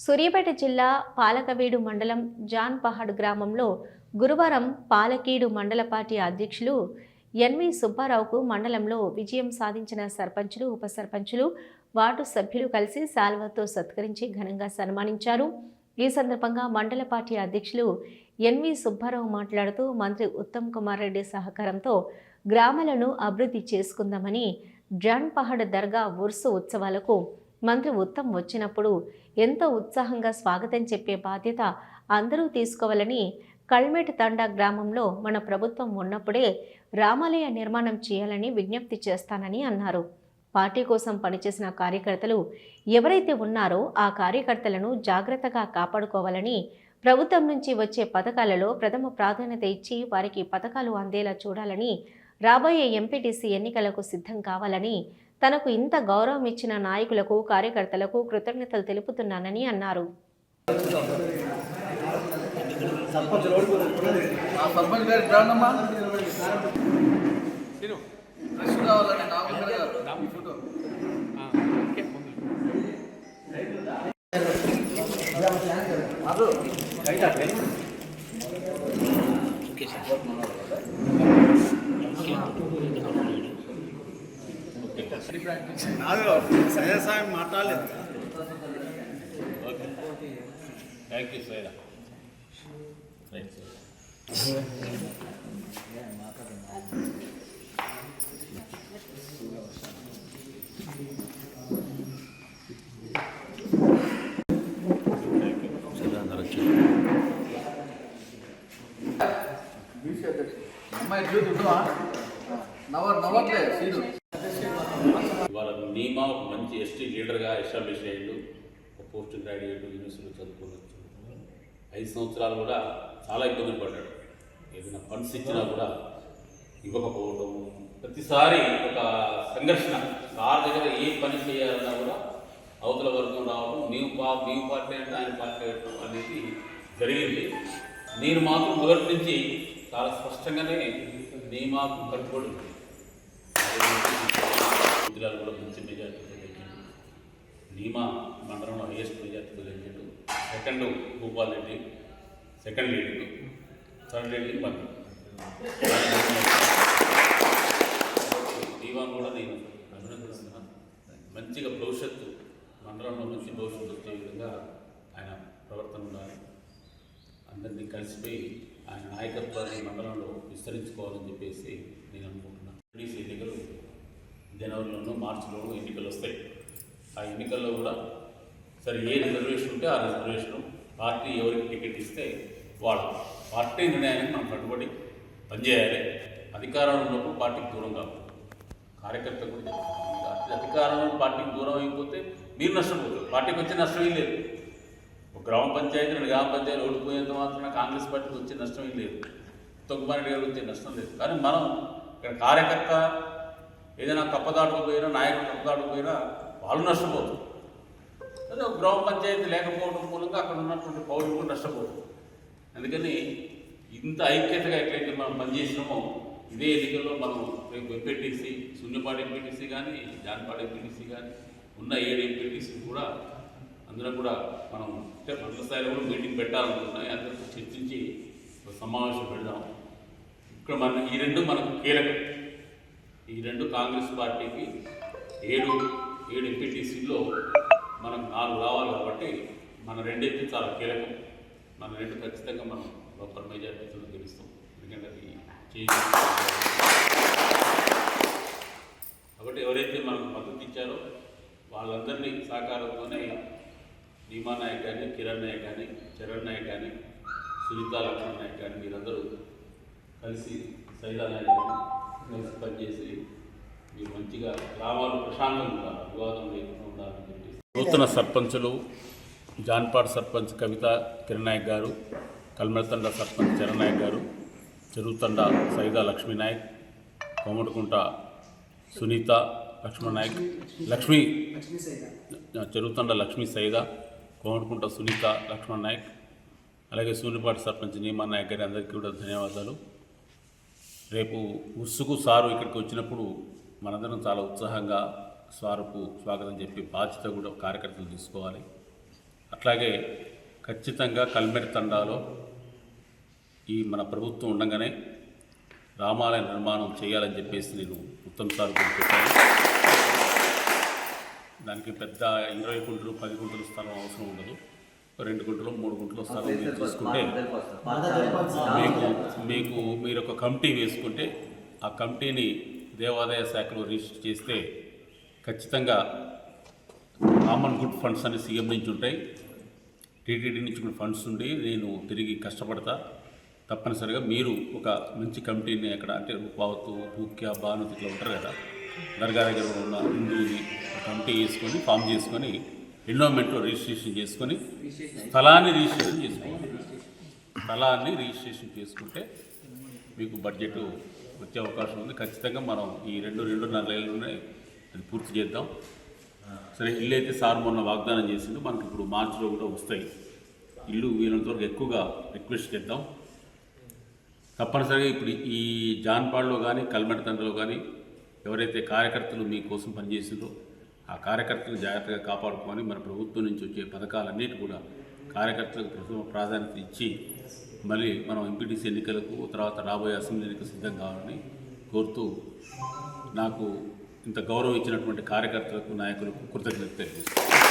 సూర్యాపేట జిల్లా పాలకవీడు మండలం జాన్పహాడ్ గ్రామంలో గురువారం పాలకీడు మండల పార్టీ అధ్యక్షులు ఎన్వి సుబ్బారావుకు మండలంలో విజయం సాధించిన సర్పంచులు, ఉప సర్పంచులు, వార్డు సభ్యులు కలిసి శాల్వాతో సత్కరించి ఘనంగా సన్మానించారు. ఈ సందర్భంగా మండల పార్టీ అధ్యక్షులు ఎన్వి సుబ్బారావు మాట్లాడుతూ మంత్రి ఉత్తమ్ కుమార్ రెడ్డి సహకారంతో గ్రామాలను అభివృద్ధి చేసుకుందామని జాన్పహాడ్ దర్గా ఉర్సు ఉత్సవాలకు మంత్రి ఉత్తమ్ వచ్చినప్పుడు ఎంతో ఉత్సాహంగా స్వాగతం చెప్పే బాధ్యత అందరూ తీసుకోవాలని, కల్మేట్ తండా గ్రామంలో మన ప్రభుత్వం ఉన్నప్పుడే రామాలయ నిర్మాణం చేయాలని విజ్ఞప్తి చేస్తానని అన్నారు. పార్టీ కోసం పనిచేసిన కార్యకర్తలు ఎవరైతే ఉన్నారో ఆ కార్యకర్తలను జాగ్రత్తగా కాపాడుకోవాలని, ప్రభుత్వం నుంచి వచ్చే పథకాలలో ప్రథమ ప్రాధాన్యత ఇచ్చి వారికి పథకాలు అందేలా చూడాలని, రాబోయే ఎంపీటీసీ ఎన్నికలకు సిద్ధం కావాలని, తనకు ఇంత గౌరవం ఇచ్చిన నాయకులకు, కార్యకర్తలకు కృతజ్ఞతలు తెలుపుతున్నానని అన్నారు. మాట్లాడలేదు. Thank you sir. ఇవాళ నీమా ఒక మంచి ఎస్టీ లీడర్గా ఎస్టాబ్లిష్ అయ్యాడు. ఒక పోస్ట్ గ్రాడ్యుయేట్ యూనివర్సిటీలో చదువుకోవచ్చు. 5 సంవత్సరాలు కూడా చాలా ఇబ్బందులు పడ్డాడు. ఏదైనా ఫండ్స్ ఇచ్చినా కూడా ఇవ్వకపోవడం, ప్రతిసారి ఒక సంఘర్షణ. సార్ దగ్గర ఏ పని చేయాలన్నా కూడా అవతల వర్గం రావడం, మేము పార్టీ అంటే ఆయన పార్టీ అనేది జరిగింది. నేను మాత్రం మొదటి నుంచి చాలా స్పష్టంగానే నియమాకు కట్టుబడి ఉంది. జిల్లాలో కూడా మంచి మెజార్టీతో గెలిచాడు. నీమా మండలంలో హైయెస్ట్ మెజార్టీతో గెలిచాడు. Second Bhupal Reddy, second leading, third leading బండి. దీవాన్ కూడా నేను అభినందిస్తున్నాను. మంచిగా భవిష్యత్తు మండలంలో నుంచి భవిష్యత్తు వచ్చే విధంగా ఆయన ప్రవర్తన ఉండాలి. అందరినీ కలిసిపోయి ఆయన నాయకత్వాన్ని మండలంలో విస్తరించుకోవాలని చెప్పేసి నేను అనుకుంటున్నాను. ఎంపీటీసీ ఎన్నికలు జనవరిలోనూ మార్చిలోనూ ఎన్నికలు వస్తాయి. ఆ ఎన్నికల్లో కూడా సరే ఏ రిజర్వేషన్ ఉంటే ఆ రిజర్వేషన్ పార్టీ ఎవరికి టికెట్ ఇస్తే వాళ్ళు పార్టీ నిర్ణయానికి మనం కట్టుబడి పనిచేయాలి. అధికారంలో ఉన్నప్పుడు పార్టీకి దూరం కావాలి. కార్యకర్త కూడా చెప్తాను, అధికారంలో పార్టీకి దూరం అయిపోతే మీరు నష్టపోతారు. పార్టీకి వచ్చే నష్టమే లేదు. ఒక గ్రామ పంచాయతీ, 2 గ్రామ పంచాయతీలు ఓడిపోయేంత మాత్రమే కాంగ్రెస్ పార్టీకి వచ్చే నష్టమే లేదు. ఉత్తమ్ రెడ్డి గారికి వచ్చే నష్టం లేదు. కానీ మనం ఇక్కడ కార్యకర్త ఏదైనా తప్పదాటుకుపోయినా, నాయకుడు తప్పదాటుకుపోయినా వాళ్ళు నష్టపోతారు. అదే ఒక గ్రామ పంచాయతీ లేకపోవడం మూలంగా అక్కడ ఉన్నటువంటి పౌరులు కూడా నష్టపోతారు. అందుకని ఇంత ఐక్యతగా ఎట్లయితే మనం పనిచేసినామో ఇదే ఎన్నికల్లో మనం రేపు ఎంపీటీసీ, శూన్యపాడు ఎంపీటీసీ కానీ, జాన్పాడు ఎంపీటీసీ కానీ, ఉన్న 7 ఎంపీటీసీ కూడా అందరం కూడా మనం మండల స్థాయిలో కూడా మీటింగ్ పెట్టాలనుకుంటున్నాయి. అందరితో చర్చించి ఒక సమావేశం పెడదాం. ఇక్కడ ఈ 2 మనకు కీలకం. ఈ 2 కాంగ్రెస్ పార్టీకి 7 ఎంపీటీసీల్లో మనకు 4 రావాలి. కాబట్టి మన 2 అయితే చాలా కీలకం. మన 2 ఖచ్చితంగా మనం లోపల మెజార్టీతో గెలుస్తాం. ఎందుకంటే అది కాబట్టి ఎవరైతే మనకు మద్దతు ఇచ్చారో వాళ్ళందరినీ సహకారంతోనే నీమా నాయక్ కానీ, కిరణ్ నాయక్ కానీ, చరణ్ నాయక్ కానీ, సునీతా లక్ష్మణ్ నాయక్ కానీ మీరందరూ కలిసి సైదా నాయక్ కానీ కలిసి పనిచేసి మీరు మంచిగా గ్రామాలు ప్రశాంతంగా ఉండాలి, వివాదం లేకుండా ఉండాలని చెప్పి నూతన సర్పంచులు జాన్పాడ్ సర్పంచ్ కవిత కిరణ్ నాయక్ గారు, కల్మేతండ సర్పంచ్ చరణ్ నాయక్ గారు, చెరువుతండ సైదా లక్ష్మీ నాయక్, కోమటకుంట సునీత లక్ష్మణ్ నాయక్, చెరువుతండ లక్ష్మీ సైదా, కోమటకుంట సునీత లక్ష్మణ్ నాయక్, అలాగే సూర్యపాటి సర్పంచ్ నీమా నాయక్ గారి అందరికీ కూడా ధన్యవాదాలు. రేపు ఉస్సుకు సారు ఇక్కడికి వచ్చినప్పుడు మనందరం చాలా ఉత్సాహంగా సారుకు స్వాగతం చెప్పి బాధ్యత కూడా కార్యకర్తలు తీసుకోవాలి. అట్లాగే ఖచ్చితంగా కల్మెట్ తండాలో ఈ మన ప్రభుత్వం ఉండగానే రామాలయ నిర్మాణం చేయాలని చెప్పేసి నేను ఉత్తమ్ సార్ చెప్పాను. దానికి పెద్ద 20 గుంటలు 10 గుంటలు స్థలం అవసరం ఉండదు. 2 గుంటలు 3 గుంటలు స్థలం మీరు తీసుకుంటే మీరు ఒక కమిటీ వేసుకుంటే ఆ కమిటీని దేవాదాయ శాఖలో రిజిస్టర్ చేస్తే ఖచ్చితంగా కామన్ గుడ్ ఫండ్స్ అని సీఎం నుంచి ఉంటాయి, టీటీడీ నుంచి కూడా ఫండ్స్ ఉండి నేను తిరిగి కష్టపడతా. తప్పనిసరిగా మీరు ఒక మంచి కమిటీని అక్కడ అంటే రూపావతు భూక్యా బాను ఇట్లా ఉంటారు కదా, దర్గా దగ్గర ఉన్న హిందువుని కమిటీ వేసుకొని ఫామ్ చేసుకొని ఎండోమెంట్లో రిజిస్ట్రేషన్ చేసుకొని స్థలాన్ని రిజిస్ట్రేషన్ చేసుకుంటే మీకు బడ్జెట్ వచ్చే అవకాశం ఉంది. ఖచ్చితంగా మనం ఈ 2-2.5 నెలల్లోనే అది పూర్తి చేద్దాం. సరే, ఇల్లు అయితే సార్ మొన్న వాగ్దానం చేసిండు, మనకి ఇప్పుడు మార్చిలో కూడా వస్తాయి. ఇల్లు వీళ్ళంత వరకు ఎక్కువగా రిక్వెస్ట్ చేద్దాం. తప్పనిసరిగా ఇప్పుడు ఈ జాన్పాడ్లో కానీ కల్మెట్ తండ్రిలో కానీ ఎవరైతే కార్యకర్తలు మీకోసం పనిచేసిందో ఆ కార్యకర్తలు జాగ్రత్తగా కాపాడుకోమని, మన ప్రభుత్వం నుంచి వచ్చే పథకాలన్నిటి కూడా కార్యకర్తలకు ప్రథమ ప్రాధాన్యత ఇచ్చి మళ్ళీ మనం ఎంపీటీసీ ఎన్నికలకు తర్వాత రాబోయే అసెంబ్లీ ఎన్నికలు సిద్ధం కావాలని కోరుతూ నాకు ఇంత గౌరవం ఇచ్చినటువంటి కార్యకర్తలకు నాయకులకు కృతజ్ఞత తెలియజేస్తున్నాను.